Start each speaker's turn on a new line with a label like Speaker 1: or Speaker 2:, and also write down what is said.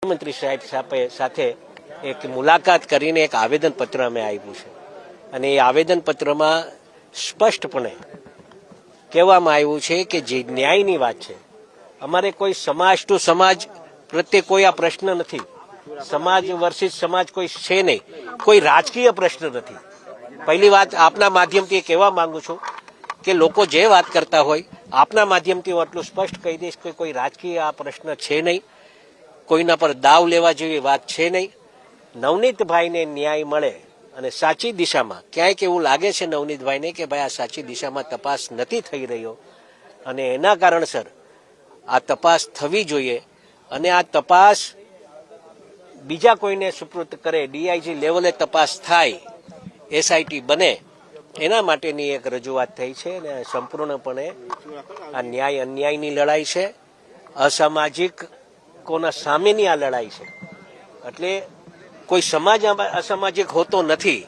Speaker 1: મંત્રી સાહેબ સાથે એક મુલાકાત કરીને એક આવેદનપત્ર અમે આપ્યું છે અને એ આવેદનપત્રમાં સ્પષ્ટપણે કહેવામાં આવ્યું છે કે જે ન્યાયની વાત છે, અમારે કોઈ સમાજ ટુ સમાજ પ્રત્યે કોઈ આ પ્રશ્ન નથી, સમાજ વર્સિસ સમાજ કોઈ છે નહીં, કોઈ રાજકીય પ્રશ્ન નથી. પહેલી વાત આપના માધ્યમથી કહેવા માંગુ છું કે લોકો જે વાત કરતા હોય આપના માધ્યમથી હું આટલું સ્પષ્ટ કહી દઈશ કે કોઈ રાજકીય આ પ્રશ્ન છે નહીં, કોઈના પર દાવ લેવા જેવી વાત છે નહીં. નવનીતભાઈને ન્યાય મળે અને સાચી દિશામાં ક્યાંક એવું લાગે છે નવનીતભાઈને કે ભાઈ આ સાચી દિશામાં તપાસ નથી થઈ રહ્યો અને એના કારણસર આ તપાસ થવી જોઈએ અને આ તપાસ બીજા કોઈને સુપૃત કરે, ડીઆઈજી લેવલે તપાસ થાય, એસઆઈટી બને, એના માટેની એક રજૂઆત થઈ છે અને સંપૂર્ણપણે આ ન્યાય અન્યાયની લડાઈ છે, અસામાજિક કોના સામેની આ લડાઈ છે. એટલે કોઈ સમાજ અસામાજિક હોતો નથી.